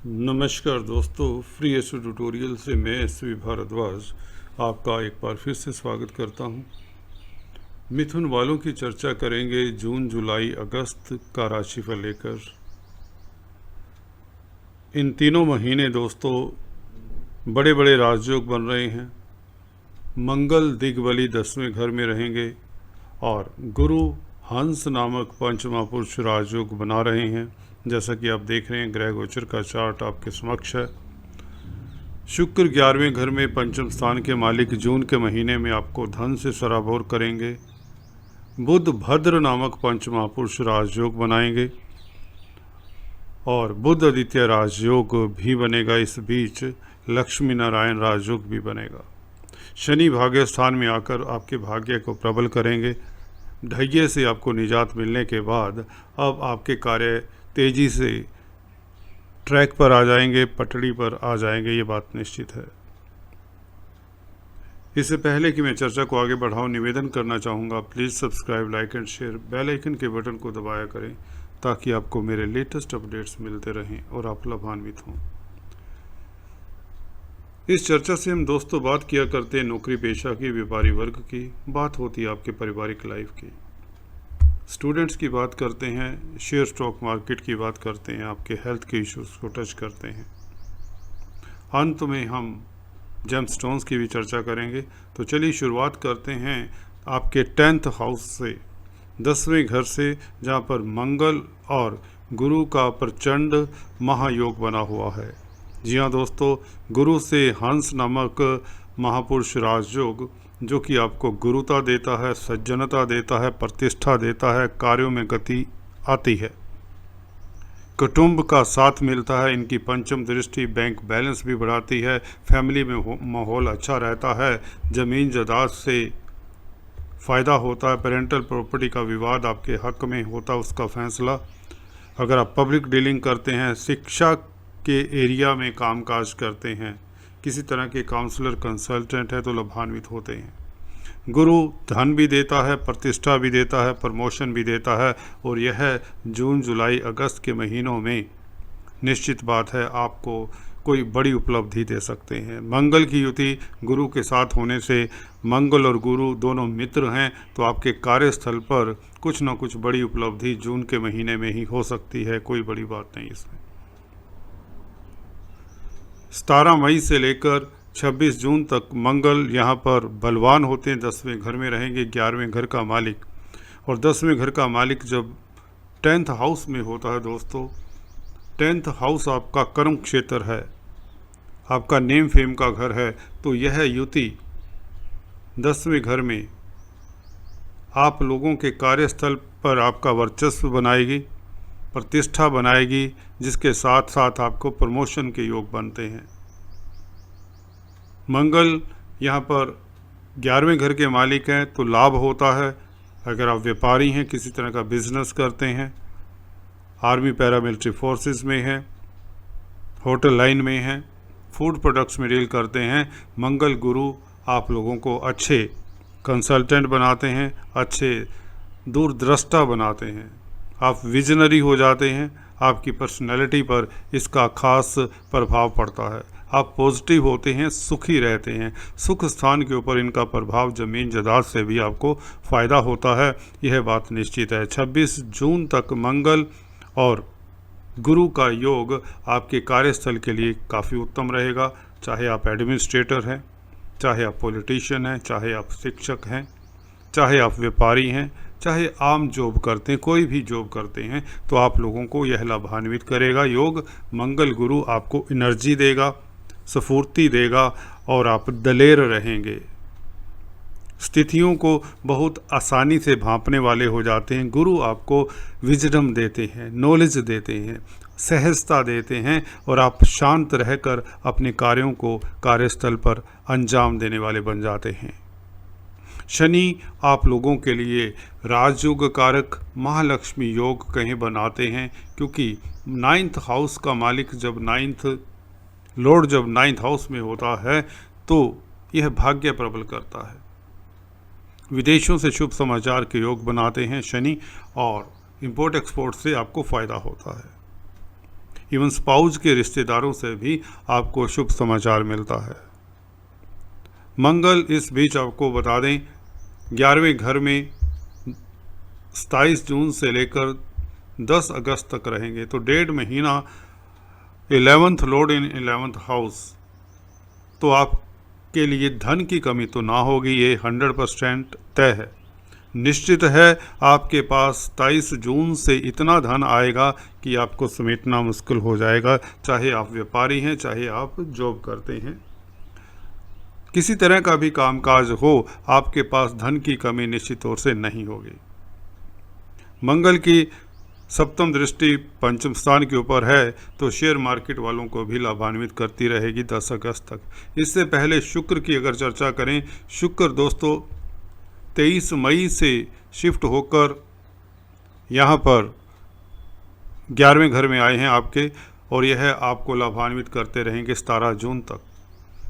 नमस्कार दोस्तों, free astro tutorial से मैं एसवी भारद्वाज आपका एक बार फिर से स्वागत करता हूं। मिथुन वालों की चर्चा करेंगे जून, जुलाई, अगस्त का राशिफल लेकर। इन तीनों महीने दोस्तों बड़े बड़े राजयोग बन रहे हैं। मंगल दिग्बली 10वें घर में रहेंगे और गुरु हंस नामक पंच महापुरुष राजयोग बना रहे हैं। जैसा कि आप देख रहे हैं, ग्रह गोचर का चार्ट आपके समक्ष है। शुक्र 11वें घर में पंचम स्थान के मालिक जून के महीने में आपको धन से सराबोर करेंगे। बुध भद्र नामक पंच महापुरुष राजयोग बनाएंगे और बुध आदित्य राजयोग भी बनेगा। इस बीच लक्ष्मी नारायण राजयोग भी बनेगा। शनि भाग्य स्थान में आकर आपके भाग्य को प्रबल करेंगे। ढैये से आपको निजात मिलने के बाद अब आपके कार्य तेजी से ट्रैक पर आ जाएंगे, पटड़ी पर आ जाएंगे, ये बात निश्चित है। इससे पहले कि मैं चर्चा को आगे बढ़ाऊं, निवेदन करना चाहूँगा, please subscribe, like and share, bell icon के बटन को दबाया करें ताकि आपको मेरे लेटेस्ट अपडेट्स मिलते रहें और आप लाभान्वित हों। इस चर्चा से हम दोस्तों बात किया करते हैं नौकरी पेशा की, व्यापारी वर्ग की, बात होती है आपके पारिवारिक लाइफ की, स्टूडेंट्स की बात करते हैं, शेयर स्टॉक मार्केट की बात करते हैं, आपके हेल्थ के इश्यूज को टच करते हैं। अंत में हम जेमस्टोन्स की भी चर्चा करेंगे। तो चलिए शुरुआत करते हैं आपके 10th हाउस से, 10वें घर से, जहाँ पर मंगल और गुरु का प्रचंड महायोग बना हुआ है। जी हाँ दोस्तों, गुरु से हंस नामक महापुरुष राजयोग जो कि आपको गुरुता देता है, सज्जनता देता है, प्रतिष्ठा देता है, कार्यों में गति आती है, कुटुंब का साथ मिलता है। इनकी पंचम दृष्टि बैंक बैलेंस भी बढ़ाती है, फैमिली में माहौल अच्छा रहता है, ज़मीन जायदाद से फ़ायदा होता है, पेरेंटल प्रॉपर्टी का विवाद आपके हक में होता है, उसका फैसला। अगर आप पब्लिक डीलिंग करते हैं, शिक्षा के एरिया में कामकाज करते हैं, किसी तरह के काउंसलर कंसल्टेंट है तो लाभान्वित होते हैं। गुरु धन भी देता है, प्रतिष्ठा भी देता है, प्रमोशन भी देता है और यह जून, जुलाई, अगस्त के महीनों में निश्चित बात है आपको कोई बड़ी उपलब्धि दे सकते हैं। मंगल की युति गुरु के साथ होने से, मंगल और गुरु दोनों मित्र हैं, तो आपके कार्यस्थल पर कुछ ना कुछ बड़ी उपलब्धि जून के महीने में ही हो सकती है। कोई बड़ी बात नहीं इसमें। 17 मई से लेकर 26 जून तक मंगल यहाँ पर बलवान होते हैं, 10वें घर में रहेंगे, 11वें घर का मालिक। और 10वें घर का मालिक जब 10th हाउस में होता है दोस्तों, 10th हाउस आपका कर्म क्षेत्र है, आपका नेम फेम का घर है, तो यह युति 10वें घर में आप लोगों के कार्यस्थल पर आपका वर्चस्व बनाएगी, प्रतिष्ठा बनाएगी, जिसके साथ साथ आपको प्रमोशन के योग बनते हैं। मंगल यहाँ पर 11वें घर के मालिक हैं तो लाभ होता है। अगर आप व्यापारी हैं, किसी तरह का बिजनेस करते हैं, आर्मी पैरामिलिट्री फोर्सेस में हैं, होटल लाइन में हैं, फूड प्रोडक्ट्स में डील करते हैं, मंगल गुरु आप लोगों को अच्छे कंसल्टेंट बनाते हैं, अच्छे दूरदृष्टा बनाते हैं, आप विजनरी हो जाते हैं। आपकी पर्सनैलिटी पर इसका खास प्रभाव पड़ता है। आप पॉजिटिव होते हैं, सुखी रहते हैं। सुख स्थान के ऊपर इनका प्रभाव ज़मीन जायदाद से भी आपको फ़ायदा होता है, यह बात निश्चित है। 26 जून तक मंगल और गुरु का योग आपके कार्यस्थल के लिए काफ़ी उत्तम रहेगा। चाहे आप एडमिनिस्ट्रेटर हैं, चाहे आप पॉलिटिशियन हैं, चाहे आप शिक्षक हैं, चाहे आप व्यापारी हैं, चाहे आम जॉब करते हैं, कोई भी जॉब करते हैं, तो आप लोगों को यह लाभान्वित करेगा। योग मंगल गुरु आपको एनर्जी देगा, स्फूर्ति देगा और आप दलेर रहेंगे। स्थितियों को बहुत आसानी से भांपने वाले हो जाते हैं। गुरु आपको विजडम देते हैं, नॉलेज देते हैं, सहजता देते हैं और आप शांत रहकर अपने कार्यों को कार्यस्थल पर अंजाम देने वाले बन जाते हैं। शनि आप लोगों के लिए राजयोग कारक महालक्ष्मी योग कहीं बनाते हैं, क्योंकि 9th हाउस का मालिक जब 9th लॉर्ड जब 9th हाउस में होता है तो यह भाग्य प्रबल करता है। विदेशों से शुभ समाचार के योग बनाते हैं शनि और इंपोर्ट एक्सपोर्ट से आपको फ़ायदा होता है। इवन स्पाउस के रिश्तेदारों से भी आपको शुभ समाचार मिलता है। मंगल इस बीच आपको बता दें 11वें घर में 27 जून से लेकर 10 अगस्त तक रहेंगे, तो 1.5 महीना 11th लॉर्ड इन 11th हाउस, तो आपके लिए धन की कमी तो ना होगी, ये 100% तय है। निश्चित है आपके पास 27 जून से इतना धन आएगा कि आपको समेटना मुश्किल हो जाएगा, चाहे आप व्यापारी हैं चाहे आप जॉब करते हैं। किसी तरह का भी कामकाज हो, आपके पास धन की कमी निश्चित तौर से नहीं होगी। मंगल की सप्तम दृष्टि पंचम स्थान के ऊपर है, तो शेयर मार्केट वालों को भी लाभान्वित करती रहेगी 10 अगस्त तक। इससे पहले शुक्र की अगर चर्चा करें, शुक्र दोस्तों 23 मई से शिफ्ट होकर यहाँ पर 11वें घर में आए हैं आपके, और यह आपको लाभान्वित करते रहेंगे 17 जून तक।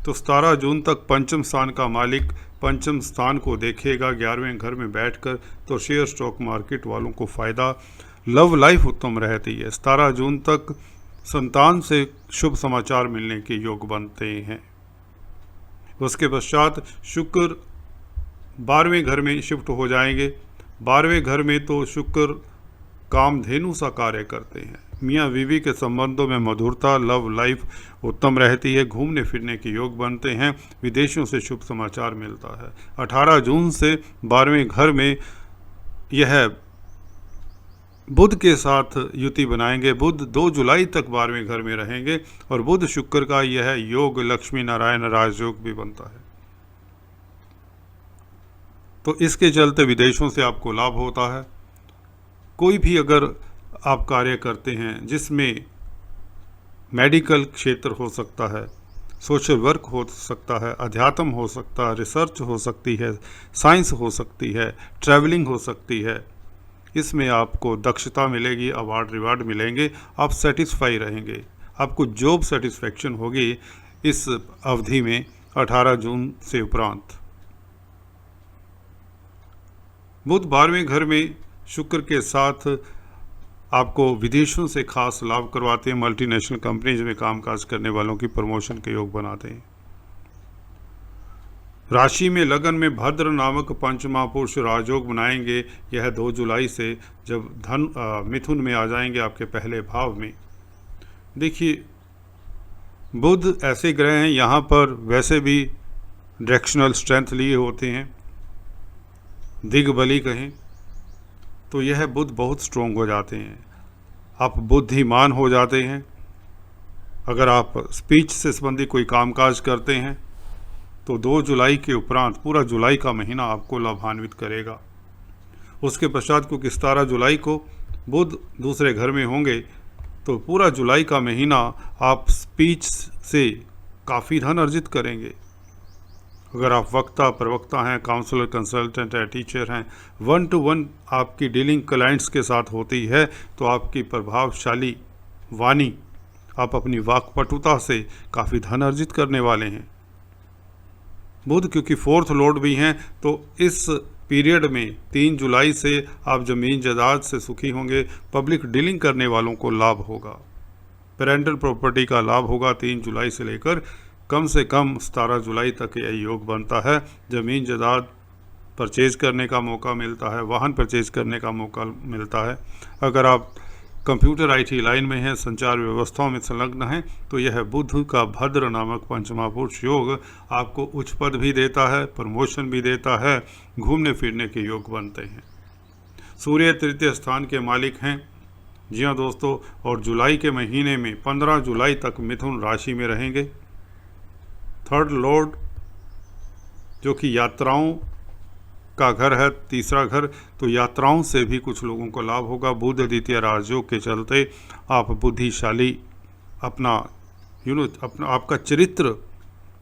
तो 17 जून तक पंचम स्थान का मालिक पंचम स्थान को देखेगा 11वें घर में बैठकर, तो शेयर स्टॉक मार्केट वालों को फ़ायदा, लव लाइफ उत्तम रहती है। 17 जून तक संतान से शुभ समाचार मिलने के योग बनते हैं। उसके पश्चात शुक्र 12वें घर में शिफ्ट हो जाएंगे। 12वें घर में तो शुक्र कामधेनु सा कार्य करते हैं। मियाँ बीवी के संबंधों में मधुरता, लव लाइफ उत्तम रहती है। घूमने फिरने के योग बनते हैं। विदेशों से शुभ समाचार मिलता है। 18 जून से 12वें घर में यह बुध के साथ युति बनाएंगे। बुध 2 जुलाई तक 12वें घर में रहेंगे, और बुध शुक्र का यह योग लक्ष्मी नारायण राजयोग भी बनता है। तो इसके चलते विदेशों से आपको लाभ होता है। कोई भी अगर आप कार्य करते हैं जिसमें मेडिकल क्षेत्र हो सकता है, सोशल वर्क हो सकता है, अध्यात्म हो सकता है, रिसर्च हो सकती है, साइंस हो सकती है, ट्रैवलिंग हो सकती है, इसमें आपको दक्षता मिलेगी, अवार्ड रिवार्ड मिलेंगे, आप सेटिस्फाई रहेंगे, आपको जॉब सेटिस्फैक्शन होगी इस अवधि में 18 जून से उपरांत। बुध 12वें घर में शुक्र के साथ आपको विदेशों से खास लाभ करवाते हैं। मल्टीनेशनल कंपनीज में कामकाज करने वालों की प्रमोशन के योग बनाते हैं। राशि में लगन में भद्र नामक पंचमहापुरुष राजयोग बनाएंगे। यह 2 जुलाई से जब धन मिथुन में आ जाएंगे आपके पहले भाव में। देखिए बुध ऐसे ग्रह हैं, यहाँ पर वैसे भी डायरेक्शनल स्ट्रेंथ लिए होते हैं, दिग्बली कहें तो यह बुध बहुत स्ट्रोंग हो जाते हैं। आप बुद्धिमान हो जाते हैं। अगर आप स्पीच से संबंधी कोई कामकाज करते हैं तो 2 जुलाई के उपरांत पूरा जुलाई का महीना आपको लाभान्वित करेगा। उसके पश्चात क्योंकि 17 जुलाई को बुध दूसरे घर में होंगे, तो पूरा जुलाई का महीना आप स्पीच से काफ़ी धन अर्जित करेंगे। अगर आप वक्ता प्रवक्ता हैं, काउंसलर, कंसल्टेंट हैं, टीचर हैं, 1 to 1 आपकी डीलिंग क्लाइंट्स के साथ होती है, तो आपकी प्रभावशाली वाणी, आप अपनी वाक्पटुता से काफ़ी धन अर्जित करने वाले हैं। बुध क्योंकि 4th लॉर्ड भी हैं, तो इस पीरियड में 3 जुलाई से आप ज़मीन जायदाद से सुखी होंगे। पब्लिक डीलिंग करने वालों को लाभ होगा। पेरेंटल प्रॉपर्टी का लाभ होगा। 3 जुलाई से लेकर कम से कम 17 जुलाई तक यह योग बनता है। ज़मीन जायदाद परचेज करने का मौका मिलता है, वाहन परचेज करने का मौका मिलता है। अगर आप कंप्यूटर IT लाइन में हैं, संचार व्यवस्थाओं में संलग्न हैं, तो यह बुध का भद्र नामक पंचमहापुरुष योग आपको उच्च पद भी देता है, प्रमोशन भी देता है, घूमने फिरने के योग बनते हैं। सूर्य तृतीय स्थान के मालिक हैं। जी हाँ दोस्तों, और जुलाई के महीने में 15 जुलाई तक मिथुन राशि में रहेंगे। 3rd लॉर्ड जो कि यात्राओं का घर है, तीसरा घर, तो यात्राओं से भी कुछ लोगों को लाभ होगा। बुध द्वितीय राजयोग के चलते आप बुद्धिशाली, अपना आपका चरित्र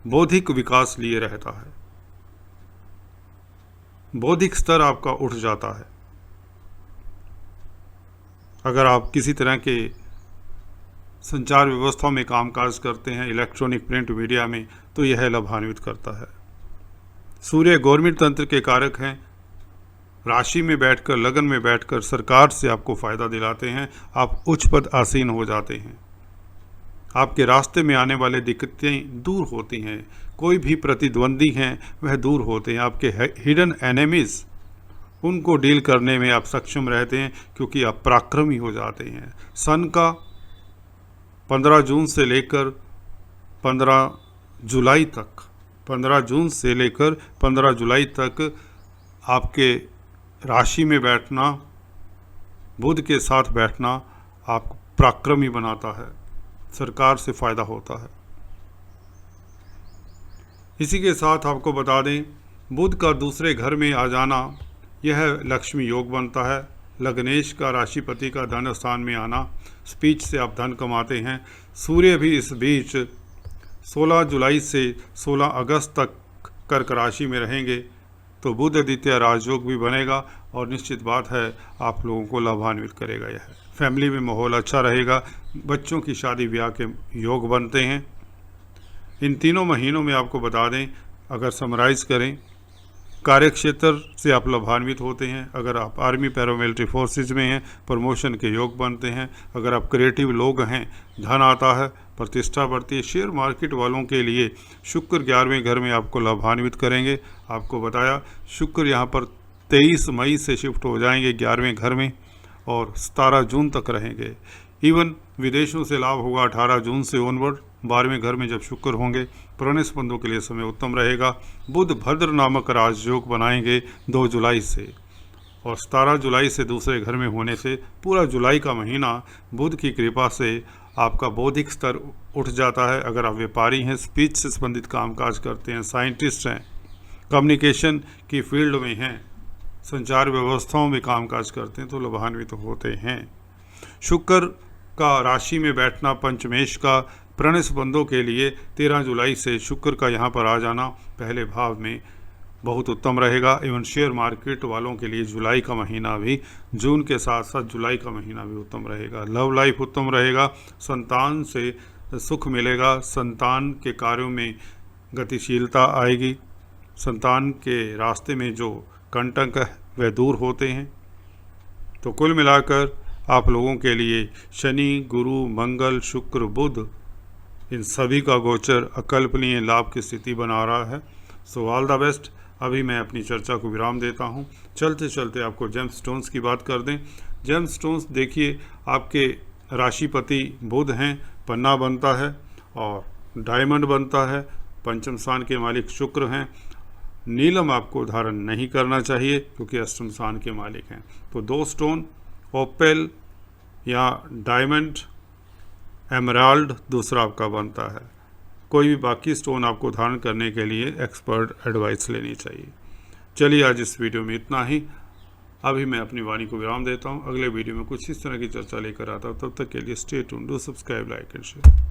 बौद्धिक विकास लिए रहता है, बौद्धिक स्तर आपका उठ जाता है। अगर आप किसी तरह के संचार व्यवस्था में कामकाज करते हैं, इलेक्ट्रॉनिक प्रिंट मीडिया में, तो यह लाभान्वित करता है। सूर्य गवर्नमेंट तंत्र के कारक हैं। राशि में बैठकर, लगन में बैठकर सरकार से आपको फ़ायदा दिलाते हैं। आप उच्च पद आसीन हो जाते हैं। आपके रास्ते में आने वाले दिक्कतें दूर होती हैं, कोई भी प्रतिद्वंदी हैं वह दूर होते हैं। आपके हिडन एनिमीज़, उनको डील करने में आप सक्षम रहते हैं क्योंकि आप पराक्रमी हो जाते हैं। सन का 15 जून से लेकर 15 जुलाई तक 15 जून से लेकर 15 जुलाई तक आपके राशि में बैठना, बुध के साथ बैठना आपको पराक्रमी बनाता है, सरकार से फ़ायदा होता है। इसी के साथ आपको बता दें, बुध का दूसरे घर में आ जाना यह लक्ष्मी योग बनता है। लग्नेश का, राशिपति का धन स्थान में आना, स्पीच से आप धन कमाते हैं। सूर्य भी इस बीच 16 जुलाई से 16 अगस्त तक कर्क राशि में रहेंगे, तो बुध आदित्य राजयोग भी बनेगा और निश्चित बात है आप लोगों को लाभान्वित करेगा। यह फैमिली में माहौल अच्छा रहेगा, बच्चों की शादी ब्याह के योग बनते हैं। इन तीनों महीनों में आपको बता दें, अगर समराइज़ करें, कार्यक्षेत्र से आप लाभान्वित होते हैं। अगर आप आर्मी पैरामिलिट्री फोर्सेज में हैं, प्रमोशन के योग बनते हैं। अगर आप क्रिएटिव लोग हैं, धन आता है, प्रतिष्ठा बढ़ती है। शेयर मार्केट वालों के लिए शुक्र 11वें घर में आपको लाभान्वित करेंगे। आपको बताया शुक्र यहाँ पर 23 मई से शिफ्ट हो जाएंगे 11वें घर में और 17 जून तक रहेंगे। इवन विदेशों से लाभ होगा 18 जून से ऑनवर्ड। 12वें घर में जब शुक्र होंगे, पुराने संबंधों के लिए समय उत्तम रहेगा। बुध भद्र नामक राजयोग बनाएंगे 2 जुलाई से और 17 जुलाई से दूसरे घर में होने से पूरा जुलाई का महीना बुध की कृपा से आपका बौद्धिक स्तर उठ जाता है। अगर आप व्यापारी हैं, स्पीच से संबंधित कामकाज करते हैं, साइंटिस्ट हैं, कम्युनिकेशन की फील्ड में हैं, संचार व्यवस्थाओं में कामकाज करते हैं, तो लाभान्वित होते हैं। शुक्र का राशि में बैठना पंचमेश का प्रणय संबंधों के लिए 13 जुलाई से शुक्र का यहाँ पर आ जाना पहले भाव में बहुत उत्तम रहेगा। इवन शेयर मार्केट वालों के लिए जुलाई का महीना भी, जून के साथ साथ जुलाई का महीना भी उत्तम रहेगा। लव लाइफ उत्तम रहेगा, संतान से सुख मिलेगा, संतान के कार्यों में गतिशीलता आएगी, संतान के रास्ते में जो कंटक है वह दूर होते हैं। तो कुल मिलाकर आप लोगों के लिए शनि, गुरु, मंगल, शुक्र, बुध, इन सभी का गोचर अकल्पनीय लाभ की स्थिति बना रहा है। So all the best. अभी मैं अपनी चर्चा को विराम देता हूँ। चलते चलते आपको जेम स्टोन्स की बात कर दें। जेम स्टोन्स देखिए, आपके राशिपति बुध हैं, पन्ना बनता है और डायमंड बनता है। पंचम स्थान के मालिक शुक्र हैं। नीलम आपको धारण नहीं करना चाहिए क्योंकि अष्टम स्थान के मालिक हैं। तो 2 स्टोन, ओपेल या डायमंड, एमराल्ड दूसरा आपका बनता है। कोई भी बाकी स्टोन आपको धारण करने के लिए एक्सपर्ट एडवाइस लेनी चाहिए। चलिए आज इस वीडियो में इतना ही। अभी मैं अपनी वाणी को विराम देता हूँ। अगले वीडियो में कुछ इस तरह की चर्चा लेकर आता हूँ। तब तक के लिए stay tuned, do subscribe, like and share.